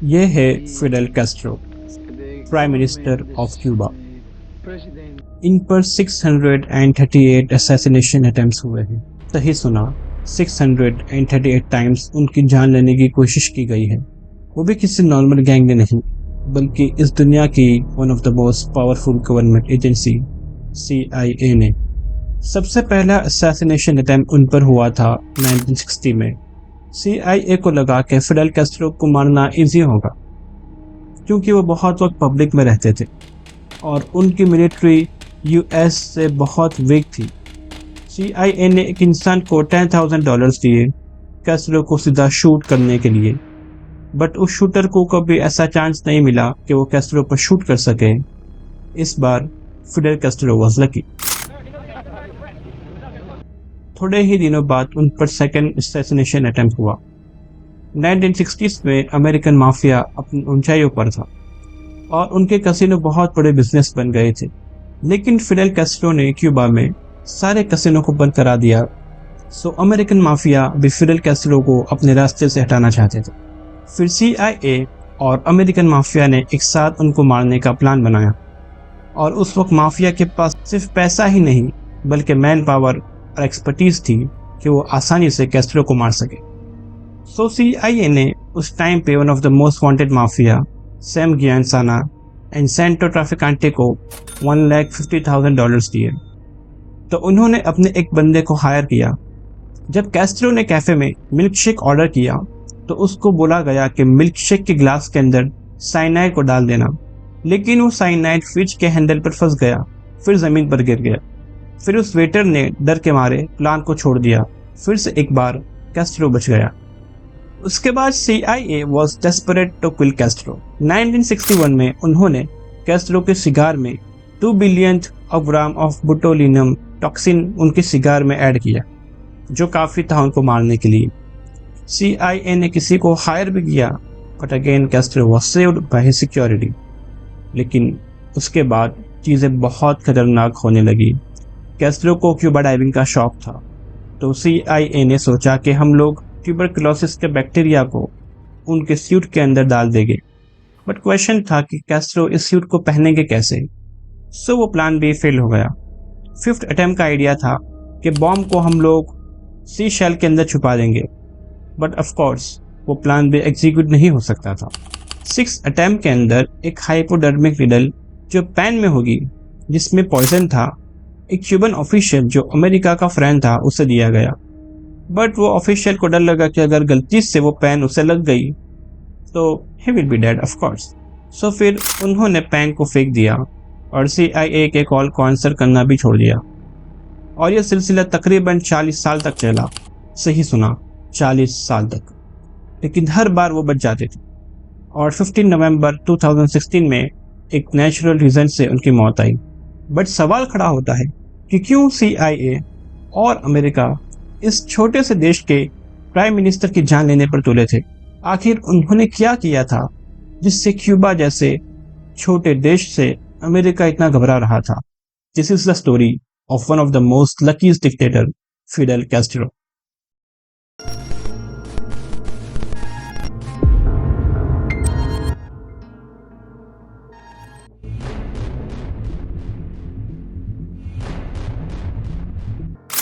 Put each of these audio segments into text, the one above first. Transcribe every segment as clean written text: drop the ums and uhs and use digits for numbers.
ये है Fidel Castro, prime minister of Cuba. इन पर 638 असैसिनेशन अटेम्प्ट्स हुए हैं। सही सुना, 638 टाइम्स उनकी जान लेने की कोशिश की गई है। वो भी किसी नॉर्मल गैंग ने नहीं, बल्कि इस दुनिया की one of the most powerful government agency CIA ने। सबसे पहला असैसिनेशन अटेम्प्ट उन पर हुआ था 1960 में। CIA को लगा कि फिडेल कैस्ट्रो को मारना इजी होगा, क्योंकि वो बहुत वक्त पब्लिक में रहते थे और उनकी मिलिट्री US से बहुत वीक थी। CIA ने एक इंसान को $10,000 दिए कैस्ट्रो को सीधा शूट करने के लिए, बट उस शूटर को कभी ऐसा चांस नहीं मिला कि वो कैस्ट्रो पर शूट कर सके। इस बार फिडेल कैस्ट्रो वाज लकी। थोड़े ही दिनों बाद उन पर सेकंड असैसिनेशन अटेम्प्ट हुआ। 1960s में अमेरिकन माफिया अपनी ऊंचाइयों पर था और उनके कसिनो बहुत बड़े बिजनेस बन गए थे, लेकिन फिडेल कैस्ट्रो ने क्यूबा में सारे कसिनो को बंद करा दिया। सो अमेरिकन माफिया भी फिडेल कैस्ट्रो को अपने रास्ते से हटाना चाहते थे। फिर CIA और अमेरिकन माफिया ने एक साथ उनको मारने का प्लान बनाया, और उस वक्त माफिया के पास सिर्फ पैसा ही नहीं बल्कि मैन पावर और एक्सपर्टीज थी कि वो आसानी से कैस्ट्रो को मार सके। सो CIA ने उस टाइम पे one of the most wanted mafia Sam Giancana and Santo Trafficante को $150,000 दिए। तो उन्होंने अपने एक बंदे को हायर किया। जब कैस्ट्रो ने कैफे में मिल्क शेक ऑर्डर किया तो उसको बोला गया कि मिल्क शेक के ग्लास के अंदर साइनाइड को डाल देना, लेकिन वो साइनाइड फ्रिज के हैंडल पर फंस गया, फिर जमीन पर गिर गया। फिर उस वेटर ने डर के मारे प्लान को छोड़ दिया। फिर से एक बार कैस्ट्रो बच गया। उसके बाद CIA was desperate to kill Castro. 1961 में उन्होंने कैस्ट्रो के सिगार में 2 billion gram of botulinum toxin उनके सिगार में ऐड किया, जो काफ़ी था उनको मारने के लिए। CIA ने किसी को हायर भी किया, but again Castro was saved by his security। लेकिन उसके बाद चीज़ें बहुत खतरनाक होने लगी। कैस्ट्रो को क्यूबा डाइविंग का शौक था, तो CIA ने सोचा कि हम लोग ट्यूबरकुलोसिस के बैक्टीरिया को उनके सूट के अंदर डाल देंगे। बट क्वेश्चन था कि कैस्ट्रो इस सूट को पहनेंगे कैसे। सो वो प्लान भी फेल हो गया। 5th अटेम्प्ट का आइडिया था कि बॉम्ब को हम लोग सी शेल के अंदर छुपा देंगे, बट ऑफ कोर्स वो प्लान भी एग्जीक्यूट नहीं हो सकता था। 6th अटेम्प्ट के अंदर एक हाइपोडर्मिक निडल जो पैन में होगी, जिसमें पॉइजन था, एक क्यूबन ऑफिशियल जो अमेरिका का फ्रेंड था उसे दिया गया। बट वो ऑफिशियल को डर लगा कि अगर गलती से वो पैन उसे लग गई तो ही will be dead of course. So फिर उन्होंने पैन को फेंक दिया और CIA के कॉल को आंसर करना भी छोड़ दिया। और यह सिलसिला तकरीबन 40 साल तक चला। सही सुना, 40 साल तक। लेकिन हर बार वो बच जाते थे। और 15 नवंबर 2016 में एक नेचुरल रीजन से उनकी मौत आई। बट सवाल खड़ा होता है कि क्यों CIA और अमेरिका इस छोटे से देश के प्राइम मिनिस्टर की जान लेने पर तुले थे। आखिर उन्होंने क्या किया था जिससे क्यूबा जैसे छोटे देश से अमेरिका इतना घबरा रहा था। This is the story of one of the most luckiest dictator, Fidel Castro.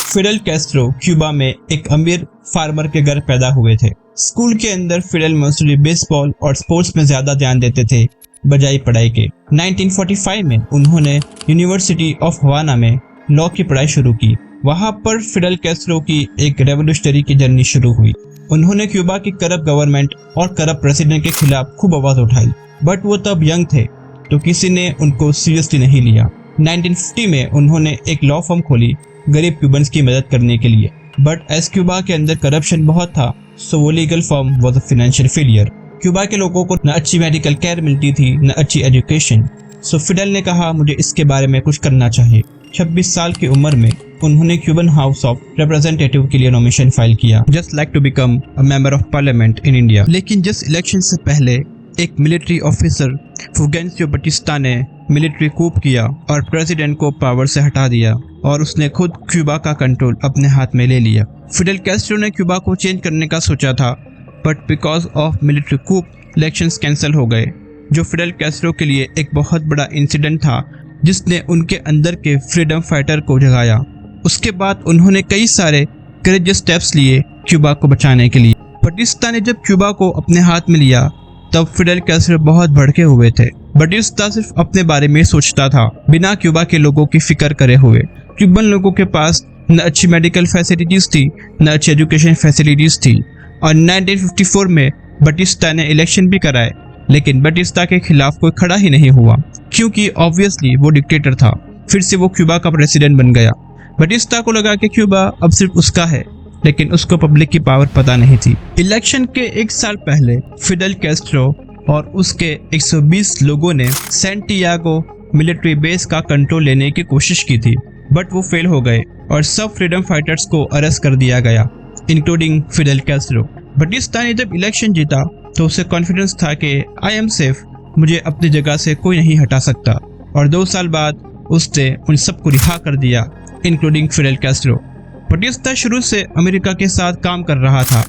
Fidel Castro Cuba में एक अमीर फार्मर के घर पैदा हुए थे। स्कूल के अंदर फिडेल मोस्टली बेसबॉल और स्पोर्ट्स में ज्यादा ध्यान देते थे बजाय पढ़ाई के। 1945 में उन्होंने यूनिवर्सिटी ऑफ हवाना में लॉ की पढ़ाई शुरू की। वहां पर फिडेल कैस्ट्रो की एक रेवोल्यूशनरी की जर्नी शुरू हुई। उन्होंने क्यूबा की करप्ट गवर्नमेंट और करप्ट प्रेसिडेंट के खिलाफ खूब आवाज उठाई, बट वो तब यंग थे तो किसी ने उनको सीरियसली नहीं लिया। 1950 में उन्होंने एक लॉ फर्म खोली गरीब क्यूबन्स की मदद करने के लिए, बट एस क्यूबा के अंदर करप्शन बहुत था, सो वो legal firm was a financial failure. Cuba के लोगों को न अच्छी मेडिकल केयर मिलती थी न अच्छी एजुकेशन। सो फिडेल ने कहा मुझे इसके बारे में कुछ करना चाहिए। 26 साल की उम्र में उन्होंने क्यूबन हाउस ऑफ रिप्रेजेंटेटिव के लिए नॉमिनेशन फाइल किया, just like to become a member of parliament in India. लेकिन जस्ट इलेक्शन से पहले एक मिलिट्री ऑफिसर फुगेंसियो बटिस्टा ने मिलिट्री कूप किया और प्रेसिडेंट को पावर से हटा दिया और उसने खुद क्यूबा का कंट्रोल अपने हाथ में ले लिया। फिडेल कैस्ट्रो ने क्यूबा को चेंज करने का सोचा था but because of military coup elections cancelled हो गए, जो फिडेल कैस्ट्रो के लिए एक बहुत बड़ा इंसिडेंट था जिसने उनके अंदर के फ्रीडम फाइटर को जगाया। उसके बाद उन्होंने कई सारे करेजियस स्टेप्स लिए क्यूबा को बचाने के लिए। बटिस्टा ने जब क्यूबा को अपने हाथ में लिया तब फिडेल कैस्ट्रो बहुत भड़के हुए थे। बटिस्टा सिर्फ अपने बारे में सोचता था, बिना क्यूबा के लोगों की फिक्र करे हुए। क्यूबन लोगों के पास न अच्छी मेडिकल फैसिलिटीज थी, न अच्छी एजुकेशन फैसिलिटीज थी। और 1954 में बटिस्टा ने इलेक्शन भी कराए, लेकिन बटिस्टा के खिलाफ कोई खड़ा ही नहीं हुआ, क्योंकि ऑब्वियसली वो डिक्टेटर था। फिर से वो क्यूबा का प्रेसिडेंट बन गया। बटिस्टा को लगा कि क्यूबा अब सिर्फ उसका है, लेकिन उसको पब्लिक की पावर पता नहीं थी। इलेक्शन के एक साल पहले फिडेल कैस्ट्रो और उसके 120 लोगों ने सैंटियागो मिलिट्री बेस का कंट्रोल लेने की कोशिश की थी, बट वो फेल हो गए और सब फ्रीडम फाइटर्स को अरेस्ट कर दिया गया, इंक्लूडिंग फिडेल कैस्ट्रो। बटिस्टा ने जब इलेक्शन जीता तो उसे कॉन्फिडेंस था कि आई एम सेफ, मुझे अपनी जगह से कोई नहीं हटा सकता। और 2 साल बाद उसने उन सबको रिहा कर दिया, इंक्लूडिंग फिडेल कैस्ट्रो। बटिस्टा शुरू से अमेरिका के साथ काम कर रहा था,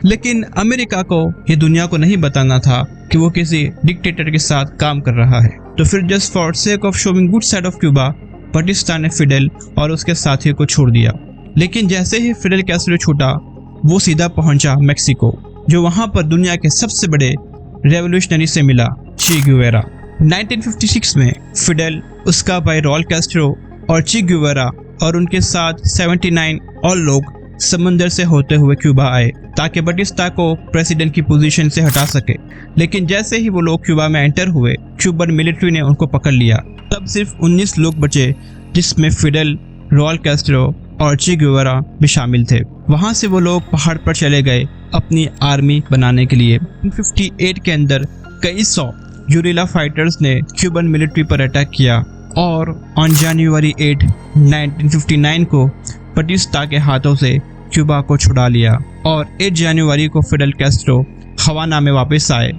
लेकिन अमेरिका को ये दुनिया को नहीं बताना था कि वो किसी डिक्टेटर के साथ काम कर रहा है। तो फिर just for sake of showing good side of Cuba, Batista ने फिडेल और उसके साथियों को छोड़ दिया। लेकिन जैसे ही फिडेल कैस्ट्रो छूटा, वो सीधा पहुंचा मेक्सिको, जो वहां पर दुनिया के सबसे बड़े रेवोल्यूशनरी से मिला, ची गुवेरा। 1956 में फिडेल, उसका भाई रॉल कैस्ट्रो और ची गुवेरा और उनके साथ 79 और लोग समंदर से होते हुए क्यूबा आए ताकि बटिस्टा को प्रेसिडेंट की पोजीशन से हटा सके। लेकिन जैसे ही वो लोग क्यूबा में एंटर हुए, क्यूबन मिलिट्री ने उनको पकड़ लिया। तब सिर्फ 19 लोग बचे, जिसमें फिडेल, रॉल कैस्ट्रो और ची गुवेरा भी शामिल थे। वहां से वो लोग पहाड़ पर चले गए अपनी आर्मी बनाने के लिए। 1958 के अंदर कई 100 गुरिल्ला फाइटर्स ने क्यूबन मिलिट्री पर अटैक किया और ऑन जनवरी 8, 1959 को बटिस्टा के हाथों से क्यूबा को छुड़ा लिया। और 8 जनवरी को फिडेल कैस्ट्रो हवाना में वापस आए,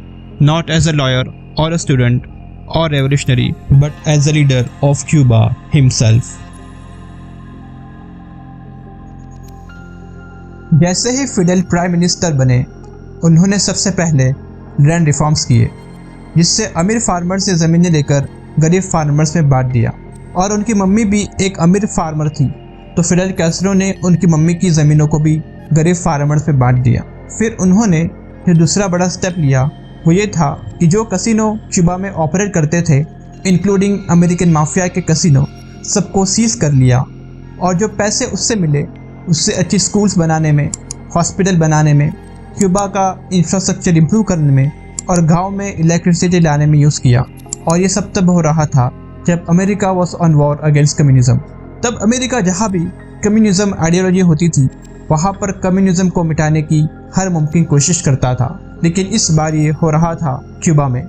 नॉट एज अ लॉयर और अ स्टूडेंट और revolutionary, but as a leader of Cuba himself. जैसे ही फिडेल प्राइम मिनिस्टर बने, उन्होंने सबसे पहले लैंड रिफॉर्म्स किए, जिससे अमीर फार्मर से ज़मीनें लेकर गरीब फार्मर्स में बांट दिया। और उनकी मम्मी भी एक अमीर फार्मर थी, तो फिडेल कैस्ट्रो ने उनकी मम्मी की ज़मीनों को भी गरीब फार्मर्स में बांट दिया। फिर उन्होंने जो दूसरा बड़ा स्टेप लिया वो ये था कि जो कसिनो क्यूबा में ऑपरेट करते थे, इंक्लूडिंग अमेरिकन माफिया के कसिनो, सबको सीज कर लिया। और जो पैसे उससे मिले, उससे अच्छी स्कूल्स बनाने में, हॉस्पिटल बनाने में, क्यूबा का इंफ्रास्ट्रक्चर इम्प्रूव करने में और गांव में इलेक्ट्रिसिटी लाने में यूज़ किया। और ये सब तब हो रहा था जब America was on war against communism. तब अमेरिका जहाँ भी कम्युनिज्म आइडियोलॉजी होती थी, वहाँ पर कम्युनिज्म को मिटाने की हर मुमकिन कोशिश करता था। लेकिन इस बार ये हो रहा था क्यूबा में,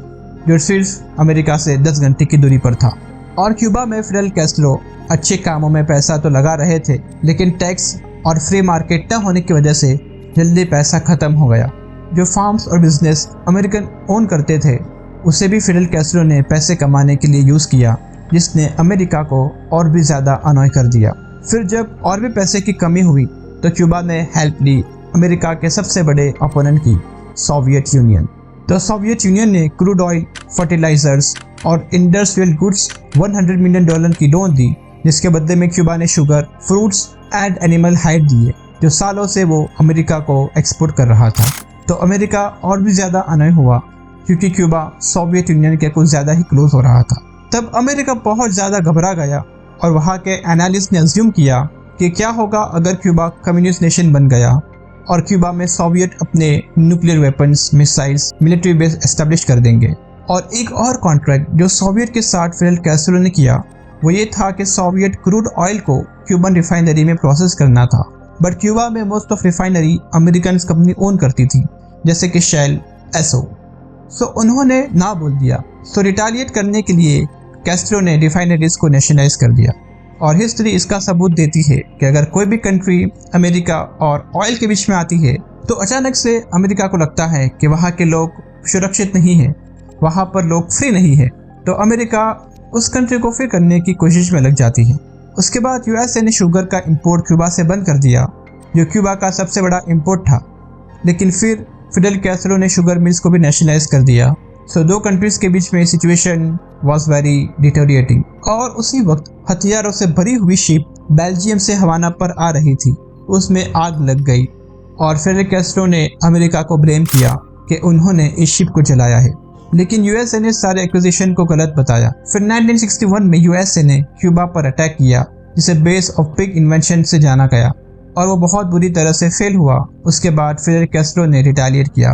जो सिर्फ अमेरिका से 10 घंटे की दूरी पर था। और क्यूबा में फिडेल कैस्ट्रो अच्छे कामों में पैसा तो लगा रहे थे, लेकिन टैक्स और फ्री मार्केट न होने की वजह से जल्दी पैसा ख़त्म हो गया। जो फार्म्स और बिजनेस अमेरिकन ओन करते थे, उसे भी फिडेल कैस्ट्रो ने पैसे कमाने के लिए यूज़ किया, जिसने अमेरिका को और भी ज़्यादा अनॉय कर दिया। फिर जब और भी पैसे की कमी हुई तो क्यूबा ने हेल्प ली अमेरिका के सबसे बड़े ओपोनेंट की, सोवियत यूनियन। तो सोवियत यूनियन ने क्रूड ऑयल, फर्टिलाइजर्स और इंडस्ट्रियल गुड्स $100 मिलियन की लोन दी, जिसके बदले में क्यूबा ने sugar, fruits and animal hide दिए, जो सालों से वो अमेरिका को एक्सपोर्ट कर रहा था। तो अमेरिका और भी ज़्यादा अनॉय हुआ, क्योंकि क्यूबा सोवियत यूनियन के कुछ ज़्यादा ही क्लोज हो रहा था। तब अमेरिका बहुत ज़्यादा घबरा गया और वहाँ के एनालिस्ट ने अज्यूम किया कि क्या होगा अगर क्यूबा कम्युनिस्ट नेशन बन गया और क्यूबा में सोवियत अपने nuclear weapons, missiles, military base establish कर देंगे। और एक और कॉन्ट्रैक्ट जो सोवियत के साथ फिडेल कैस्ट्रो ने किया वो ये था कि सोवियत क्रूड ऑयल को क्यूबन रिफाइनरी में प्रोसेस करना था। बट क्यूबा में most of refinery American company own करती थी, जैसे कि शेल, एसो। सो उन्होंने ना बोल दिया। सो रिटालिएट करने के लिए कैस्ट्रो ने रिफाइनरीज को नेशनलाइज कर दिया। और हिस्ट्री इसका सबूत देती है कि अगर कोई भी कंट्री अमेरिका और ऑयल के बीच में आती है तो अचानक से अमेरिका को लगता है कि वहाँ के लोग सुरक्षित नहीं हैं, वहाँ पर लोग फ्री नहीं है, तो अमेरिका उस कंट्री को फ्री करने की कोशिश में लग जाती है। उसके बाद यूएसए ने शुगर का इंपोर्ट क्यूबा से बंद कर दिया, जो क्यूबा का सबसे बड़ा इंपोर्ट था। लेकिन फिर फिडेल कैस्ट्रो ने शुगर मिल्स को भी नेशनलाइज कर दिया। सो दो कंट्रीज के बीच में सिचुएशन वॉज वेरी डिटोरिएटिंग। और उसी वक्त हथियारों से भरी हुई शिप बेल्जियम से हवाना पर आ रही थी, उसमें आग लग गई और फिडेल कैस्ट्रो ने अमेरिका को ब्लेम किया कि उन्होंने इस शिप को जलाया है, लेकिन यूएसए ने सारे एक्विजिशन को गलत बताया। फिर 1961 में यूएसए ने क्यूबा पर अटैक किया, जिसे बेस ऑफ बिग इन्वेंशन से जाना गया, और वो बहुत बुरी तरह से फेल हुआ। उसके बाद फिडेल कैस्ट्रो ने रिटेलिएट किया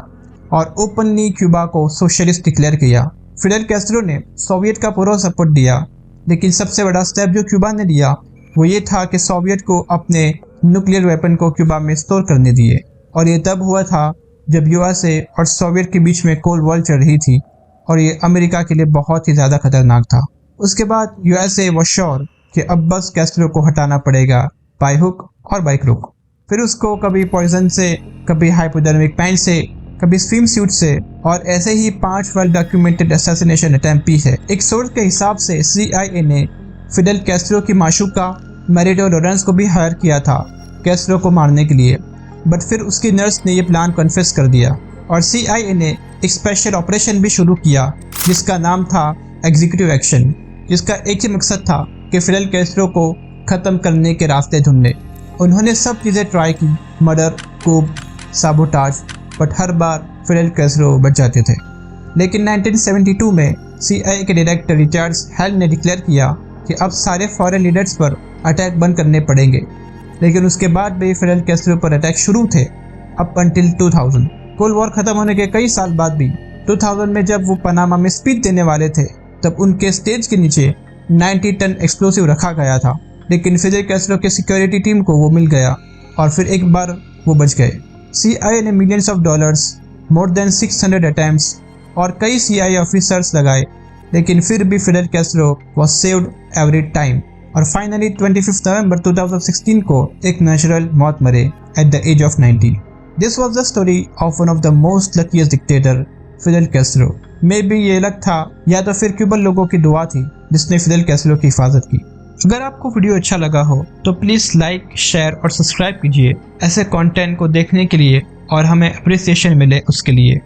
और ओपनली क्यूबा को सोशलिस्ट डिक्लेयर किया। फिडेल कैस्ट्रो ने सोवियत का पूरा सपोर्ट दिया, लेकिन सबसे बड़ा स्टेप जो क्यूबा ने लिया वो ये था कि सोवियत को अपने न्यूक्लियर वेपन को क्यूबा में स्टोर करने दिए। और ये तब हुआ था जब यूएसए और सोवियत के बीच में कोल्ड वॉर चल रही थी, और ये अमेरिका के लिए बहुत ही ज़्यादा खतरनाक था। उसके बाद यूएसए वो श्योर कि अब बस कैस्ट्रो को हटाना पड़ेगा बाय हुक और बाय क्रुक। फिर उसको कभी पॉइजन से, कभी हाइपोडर्मिक पेन से, कभी स्विम सूट से, और ऐसे ही 5 वेल डॉक्यूमेंटेड असैसिनेशन अटेम्प्ट भी है। एक सोर्स के हिसाब से CIA ने फिडेल कैस्ट्रो की माशूका मैरिटो लॉरेंस को भी हायर किया था कैस्ट्रो को मारने के लिए, बट फिर उसकी नर्स ने यह प्लान कन्फेस कर दिया और CIA ने एक स्पेशल ऑपरेशन भी शुरू किया जिसका नाम था एग्जीक्यूटिव एक्शन, जिसका एक ही मकसद था कि फिडेल कैस्ट्रो को ख़त्म करने के रास्ते ढूंढने। उन्होंने सब चीज़ें ट्राई की, मर्डर, कूप, साबोटाज, बट हर बार फिडेल कैस्ट्रो बच जाते थे। लेकिन 1972 में CIA के डायरेक्टर रिचर्ड हेल ने डिक्लेयर किया कि अब सारे फॉरेन लीडर्स पर अटैक बंद करने पड़ेंगे, लेकिन उसके बाद भी फिडेल कैस्ट्रो पर अटैक शुरू थे अप अंटिल 2000। कोल्ड वॉर खत्म होने के कई साल बाद भी 2000 में जब वो पनामा में स्पीच देने वाले थे, तब उनके स्टेज के नीचे 90 टन एक्सप्लोसिव रखा गया था, लेकिन फिडेल कैस्ट्रो के सिक्योरिटी टीम को वो मिल गया और फिर एक बार वो बच गए। CIA ने millions of dollars, more than 600 attempts और कई CIA ऑफिसर्स लगाए, लेकिन फिर भी Fidel Castro was saved every time. और फाइनली 25 नवंबर 2016 को एक नेचुरल मौत मरे at the age of 90। This was the story of one of the most luckiest dictator Fidel Castro. Maybe ये लक था या तो फिर क्यूबन लोगों की दुआ थी जिसने फिडेल कैस्ट्रो की हिफाजत की। अगर आपको वीडियो अच्छा लगा हो तो प्लीज़ लाइक, शेयर और सब्सक्राइब कीजिए ऐसे कंटेंट को देखने के लिए और हमें अप्रिसिएशन मिले उसके लिए।